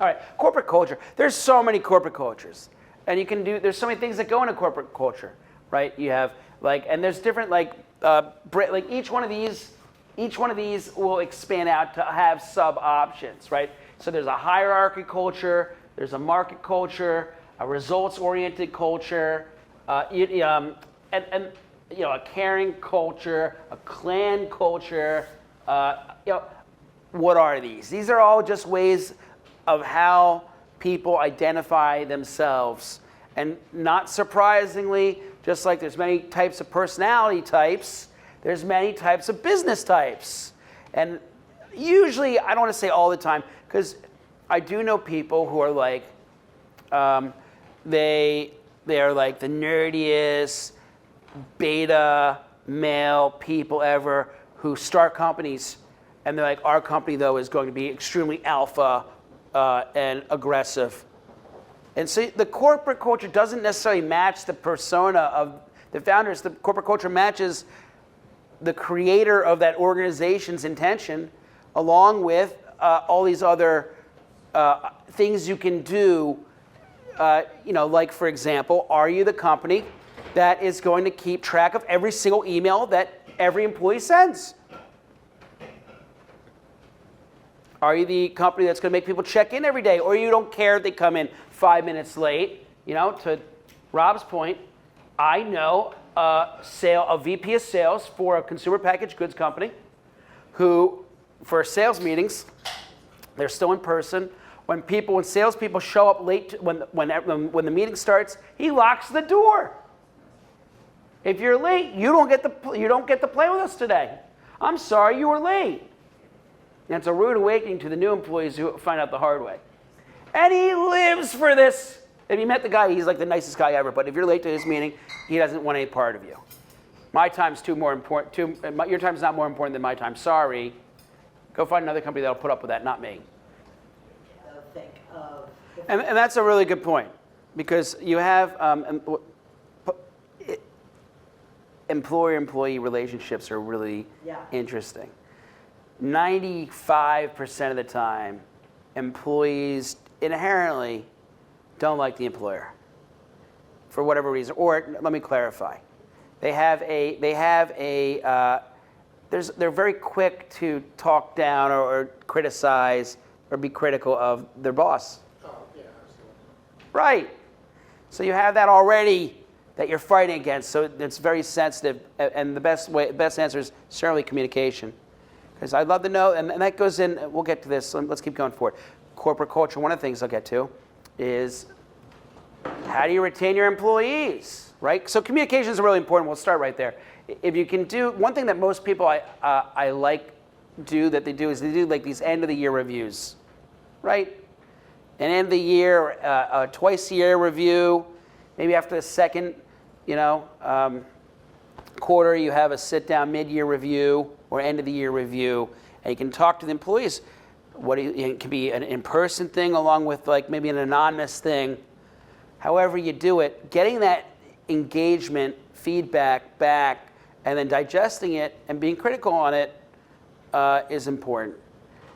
All right, corporate culture. There's so many corporate cultures, and there's so many things that go into corporate culture, right? You have and there's different each one of these will expand out to have sub options, right? So there's a hierarchy culture, there's a market culture, a results-oriented culture, and a caring culture, a clan culture. What are these? These are all just ways of how people identify themselves. And not surprisingly, just like there's many types of personality types, there's many types of business types. And usually, I don't want to say all the time, because I do know people who are they are like the nerdiest beta male people ever who start companies, and they're like, our company though is going to be extremely alpha and aggressive. And so the corporate culture doesn't necessarily match the persona of the founders. The corporate culture matches the creator of that organization's intention, along with all these other things you can do. Like for example, are you the company that is going to keep track of every single email that every employee sends? Are you the company that's going to make people check in every day, or you don't care if they come in 5 minutes late? To Rob's point, I know a VP of sales for a consumer packaged goods company who, for sales meetings, they're still in person. When salespeople show up late, when the meeting starts, he locks the door. If you're late, you don't get to play with us today. I'm sorry you were late. And it's a rude awakening to the new employees who find out the hard way. And he lives for this. If you met the guy, he's like the nicest guy ever. But if you're late to his meeting, he doesn't want any part of you. My time's more important. Your time's not more important than my time. Sorry. Go find another company that'll put up with that, not me. And that's a really good point, because you have employer-employee relationships are really interesting. 95% of the time, employees inherently don't like the employer for whatever reason. Or let me clarify, they're very quick to talk down or criticize or be critical of their boss. Oh, yeah, absolutely. Right. So you have that already that you're fighting against. So it's very sensitive, and the best answer is certainly communication. Because I'd love to know, and that goes in. We'll get to this. So let's keep going forward. Corporate culture. One of the things I'll get to is how do you retain your employees, right? So communication is really important. We'll start right there. If you can do one thing that most people I like that they do is they do like these end of the year reviews, right? An end of the year, a twice a year review. Maybe after the second, quarter, you have a sit down mid-year review or end of the year review, and you can talk to the employees. It can be an in-person thing along with like maybe an anonymous thing. However you do it, getting that engagement, feedback back, and then digesting it and being critical on it is important.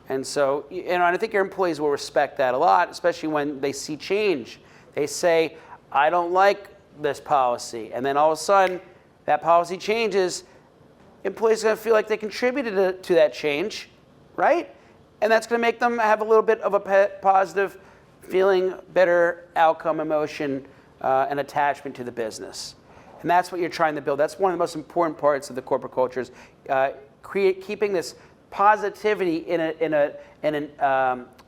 And so, and I think your employees will respect that a lot, especially when they see change. They say, I don't like this policy. And then all of a sudden, that policy changes. Employees are going to feel like they contributed to that change, right? And that's going to make them have a little bit of a positive feeling, better outcome, emotion, and attachment to the business. And that's what you're trying to build. That's one of the most important parts of the corporate cultures, keeping this positivity in a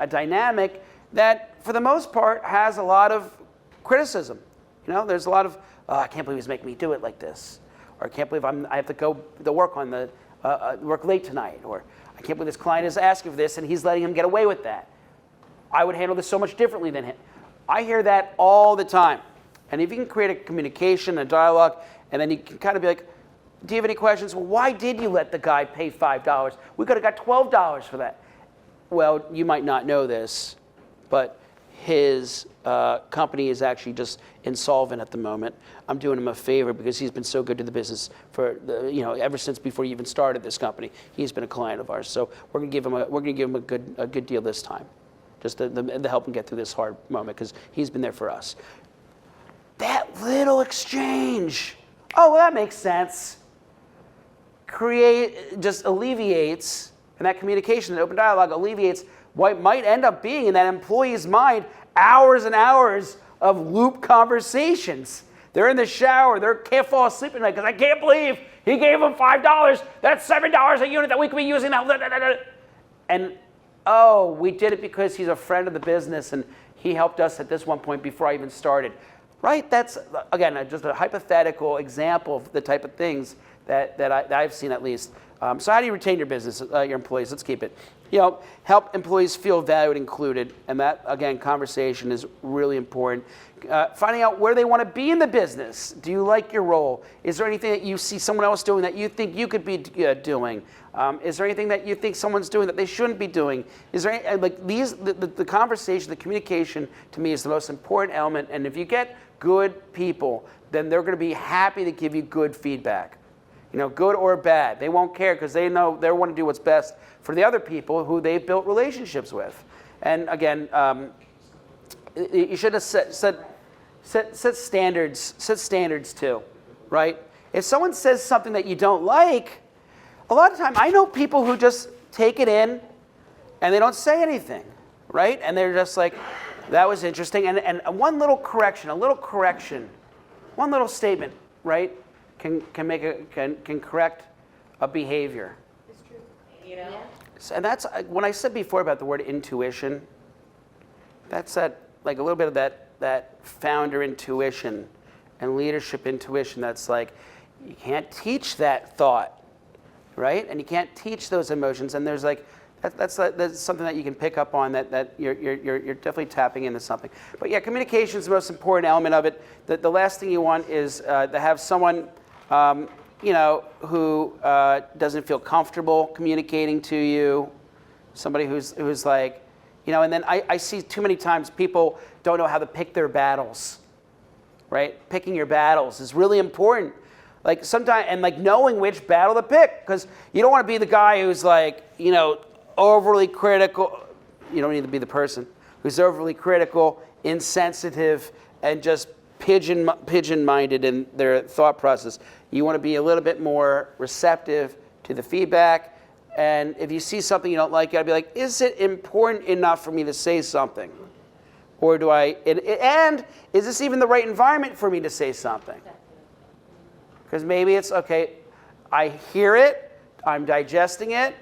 dynamic that, for the most part, has a lot of criticism. There's a lot of, I can't believe he's making me do it like this, or I can't believe I have to go to work work late tonight, or I can't believe this client is asking for this and he's letting him get away with that. I would handle this so much differently than him. I hear that all the time. And if you can create a communication, a dialogue, and then you can kind of be like, do you have any questions? Well, why did you let the guy pay $5? We could have got $12 for that. Well, you might not know this, but his company is actually just insolvent at the moment. I'm doing him a favor because he's been so good to the business for ever since before he even started this company. He's been a client of ours, so we're going to give him a good deal this time. just to help him get through this hard moment, because he's been there for us. That little exchange, oh, well, that makes sense, just alleviates, and that communication, that open dialogue alleviates what might end up being in that employee's mind hours and hours of loop conversations. They're in the shower, they can't fall asleep at night because I can't believe he gave them $5. That's $7 a unit that we could be using now. And oh, we did it because he's a friend of the business and he helped us at this one point before I even started. Right? That's, again, just a hypothetical example of the type of things that I've seen at least. So how do you retain your business, your employees? Let's keep it. Help employees feel valued, included, and that, again, conversation is really important. Finding out where they want to be in the business. Do you like your role? Is there anything that you see someone else doing that you think you could be doing? Is there anything that you think someone's doing that they shouldn't be doing? Is there any, like these, the conversation, the communication, to me is the most important element. And if you get good people, then they're going to be happy to give you good feedback. Good or bad. They won't care because they know they want to do what's best for the other people who they've built relationships with. And again, you should have set standards. Set standards too, right? If someone says something that you don't like, a lot of time I know people who just take it in and they don't say anything, right? And they're just like, that was interesting. And one little correction, one little statement, right? Can correct a behavior. It's true. And that's when I said before about the word intuition. That's a little bit of that founder intuition and leadership intuition. That's like you can't teach that thought, right? And you can't teach those emotions. And there's that's something that you can pick up on that you're definitely tapping into something. But yeah, communication is the most important element of it. The last thing you want is to have someone who doesn't feel comfortable communicating to you, somebody who's like, and then I see too many times people don't know how to pick their battles, right? Picking your battles is really important. Like sometimes, and like knowing which battle to pick, because you don't want to be the guy who's like, overly critical. You don't need to be the person who's overly critical, insensitive, and just pigeon-minded in their thought process. You want to be a little bit more receptive to the feedback. And if you see something you don't like, you got to be like, is it important enough for me to say something? Or do I, and is this even the right environment for me to say something? Because maybe it's, okay, I hear it, I'm digesting it,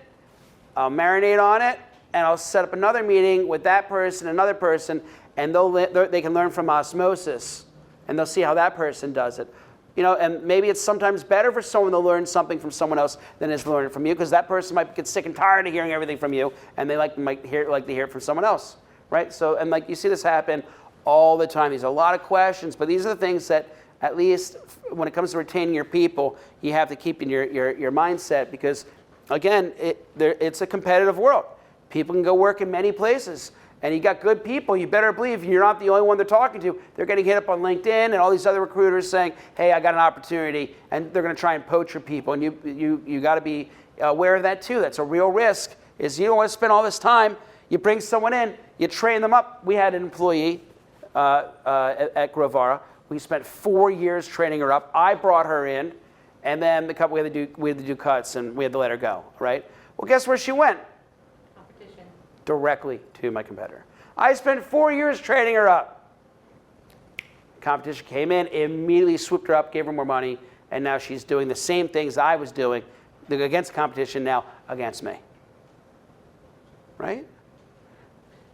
I'll marinate on it, and I'll set up another meeting with that person, another person, and they can learn from osmosis. And they'll see how that person does it. And maybe it's sometimes better for someone to learn something from someone else than is to learn it from you, because that person might get sick and tired of hearing everything from you, and they like to hear it from someone else, right? So, and you see this happen all the time. These are a lot of questions, but these are the things that, at least when it comes to retaining your people, you have to keep in your mindset, because, again, it's a competitive world. People can go work in many places. And you got good people, you better believe you're not the only one they're talking to. They're getting hit up on LinkedIn and all these other recruiters saying, hey, I got an opportunity, and they're going to try and poach your people. And you got to be aware of that too. That's a real risk, is you don't want to spend all this time. You bring someone in, you train them up. We had an employee at Grovara. We spent 4 years training her up. I brought her in, and then we had to do cuts, and we had to let her go, right? Well, guess where she went? Directly to my competitor. I spent 4 years training her up. Competition came in, immediately swooped her up, gave her more money, and now she's doing the same things I was doing against competition, now against me. Right?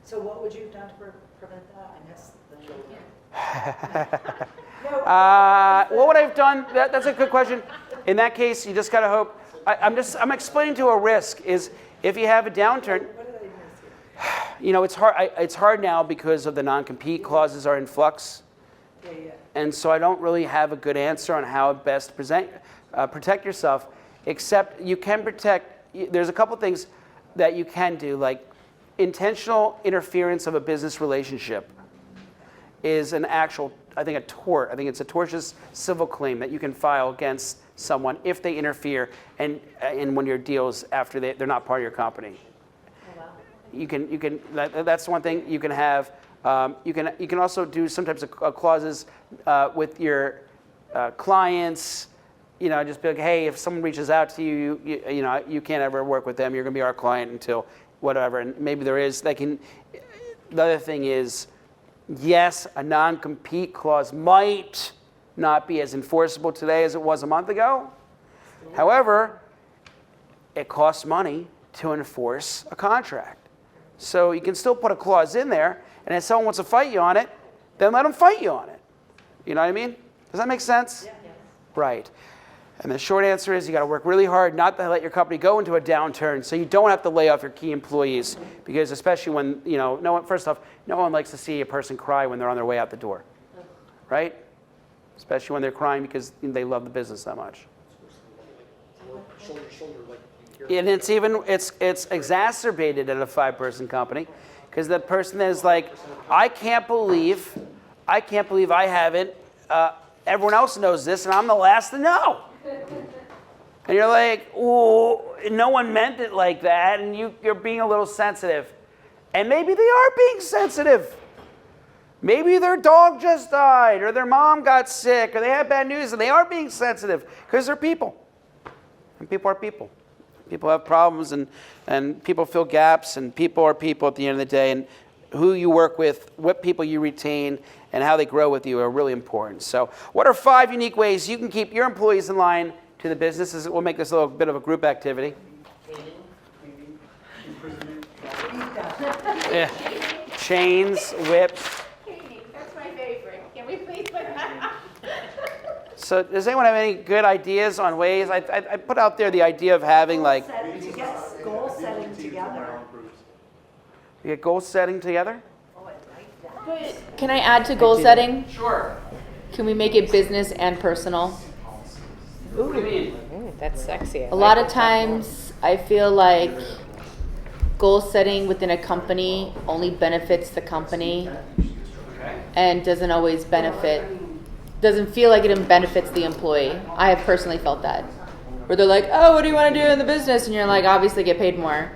So what would you have done to prevent that? I missed the what would I have done? That's a good question. In that case, you just gotta hope. I'm explaining to a risk is if you have a downturn. It's hard now because of the non-compete clauses are in flux. And so I don't really have a good answer on how best to protect yourself, except you can protect. There's a couple things that you can do, like intentional interference of a business relationship is an actual, I think, a tort. I think it's a tortious civil claim that you can file against someone if they interfere in one of your deals after they're not part of your company. that's one thing you can have. You can also do some types of clauses with your clients. Just be like, hey, if someone reaches out to you, you can't ever work with them. You're going to be our client until whatever. And maybe there is. The other thing is, yes, a non-compete clause might not be as enforceable today as it was a month ago. However, it costs money to enforce a contract. So you can still put a clause in there, and if someone wants to fight you on it, then let them fight you on it. You know what I mean? Does that make sense? Yeah. Right. And the short answer is you got to work really hard not to let your company go into a downturn, so you don't have to lay off your key employees, because especially when, first off, no one likes to see a person cry when they're on their way out the door, right? Especially when they're crying because they love the business that much. Shoulder to shoulder, like you hear. And it's exacerbated at a 5-person company, because the person is like, I can't believe I haven't. Everyone else knows this, and I'm the last to know. And you're like, oh, no one meant it like that, and you're being a little sensitive. And maybe they are being sensitive. Maybe their dog just died, or their mom got sick, or they had bad news, and they are being sensitive because they're people. And people are people. People have problems, and people fill gaps, and people are people at the end of the day. And who you work with, what people you retain, and how they grow with you are really important. So what are 5 unique ways you can keep your employees in line to the business? We'll make this a little bit of a group activity. Yeah. Chains, whips. That's my favorite. Can we please put that? So does anyone have any good ideas on ways? I put out there the idea of having like... Goal setting together. You get goal setting together? Oh, I like that. Can I add to goal setting? Sure. Can we make it business and personal? What do you mean? Ooh, that's sexy. A lot of times I feel like goal setting within a company only benefits the company and doesn't feel like it benefits the employee. I have personally felt that. Where they're like, oh, what do you want to do in the business? And you're like, obviously get paid more.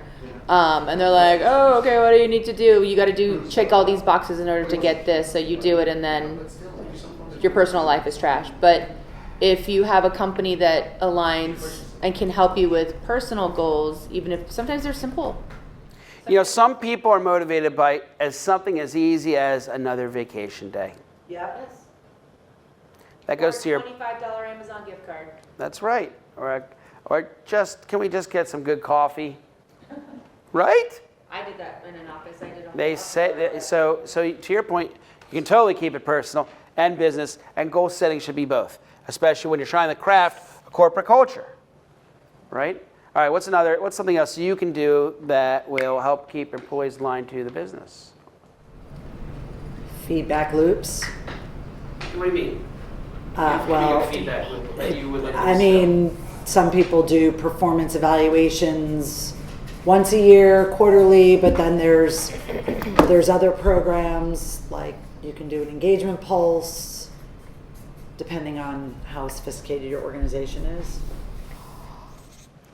And they're like, oh, okay, what do you need to do? You got to check all these boxes in order to get this. So you do it, and then your personal life is trash. But if you have a company that aligns and can help you with personal goals, even if sometimes they're simple. Some people are motivated by something as easy as another vacation day. Yep. That goes to your... $25 Amazon gift card. That's right. Or can we just get some good coffee? Right? I did that in an office. I did on They say so. So to your point, you can totally keep it personal and business, and goal setting should be both, especially when you're trying to craft a corporate culture, right? All right. What's something else you can do that will help keep employees aligned to the business? Feedback loops. What do you mean? Feedback loop that you would like to I mean, some people do performance evaluations once a year, quarterly, but then there's other programs, like you can do an engagement pulse, depending on how sophisticated your organization is.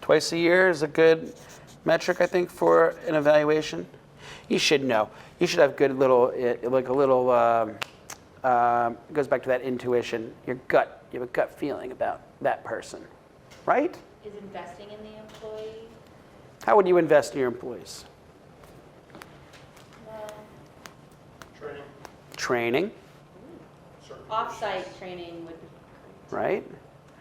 Twice a year is a good metric, I think, for an evaluation. You should know. You should have good little, it goes back to that intuition, your gut. You have a gut feeling about that person, right? Is investing in the employee? How would you invest in your employees? Training, Off-site training would, right?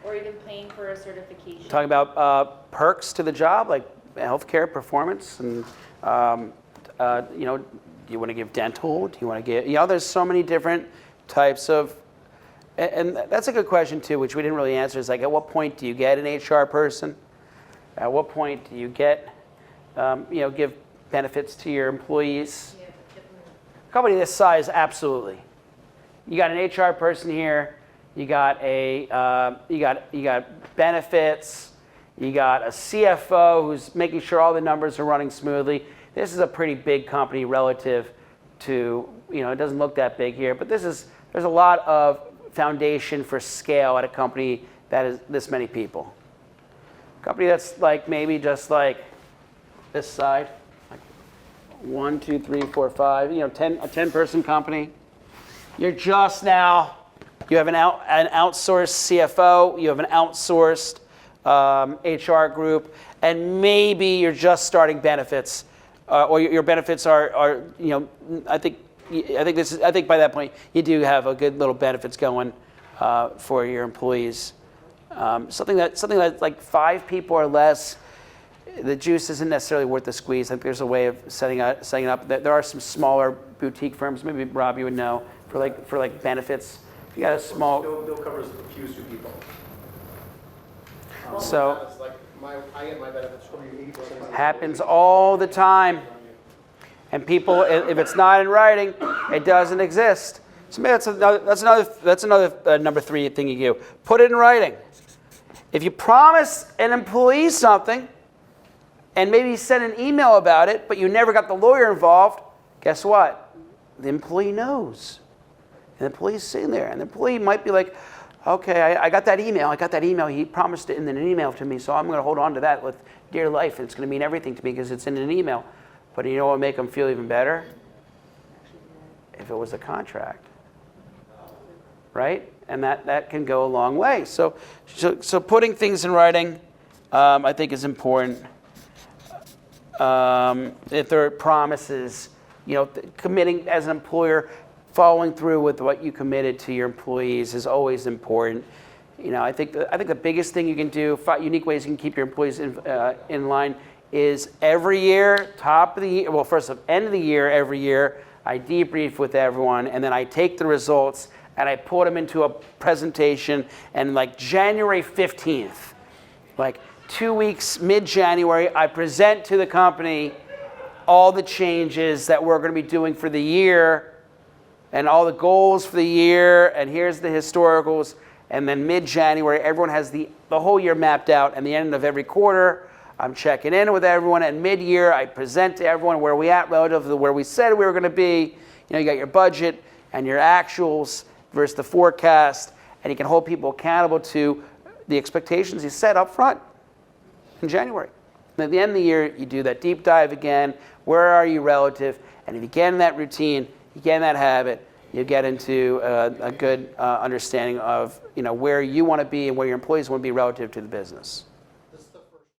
or even paying for a certification. Talking about perks to the job, like healthcare, performance, and do you want to give dental? Do you want to give? There's so many different types of, and that's a good question too, which we didn't really answer. Is like, at what point do you get an HR person? At what point do you get, give benefits to your employees? A company this size, absolutely. You got an HR person here. You got you got benefits. You got a CFO who's making sure all the numbers are running smoothly. This is a pretty big company relative to, it doesn't look that big here, but there's a lot of foundation for scale at a company that is this many people. A company that's like maybe just like this side, like 1, 2, 3, 4, 5, a 10-person company. You're just now, you have an outsourced CFO, you have an outsourced HR group, and maybe you're just starting benefits, or your benefits are I think by that point you do have a good little benefits going for your employees. Something that like 5 people or less, the juice isn't necessarily worth the squeeze. I think there's a way of setting it up. There are some smaller boutique firms. Maybe Rob, you would know for like benefits. If you got a small. Bill covers a few people. So. It's like I get my benefits from you 80%. Happens all the time. And people, if it's not in writing, it doesn't exist. So maybe that's another number 3 thing you do. Put it in writing. If you promise an employee something, and maybe you send an email about it, but you never got the lawyer involved, guess what? The employee knows. And the employee's sitting there, and the employee might be like, okay, I got that email. He promised it in an email to me, so I'm going to hold on to that with dear life. It's going to mean everything to me because it's in an email. But you know what would make them feel even better? If it was a contract, right? And that can go a long way. So putting things in writing, I think, is important. If there are promises, committing as an employer, following through with what you committed to your employees is always important. I think the biggest thing you can do, 5 unique ways you can keep your employees in line, is every year, top of the year, well, first of end of the year, every year, I debrief with everyone, and then I take the results and I put them into a presentation, and like January 15th, like 2 weeks, mid-January, I present to the company all the changes that we're going to be doing for the year and all the goals for the year, and here's the historicals, and then mid-January, everyone has the whole year mapped out, and the end of every quarter, I'm checking in with everyone, and mid-year, I present to everyone where we at relative to where we said we were going to be. You got your budget and your actuals versus the forecast, and you can hold people accountable to the expectations you set up front in January. And at the end of the year, you do that deep dive again. Where are you relative? And if you get in that routine, you get in that habit, you get into a good understanding of where you want to be and where your employees want to be relative to the business.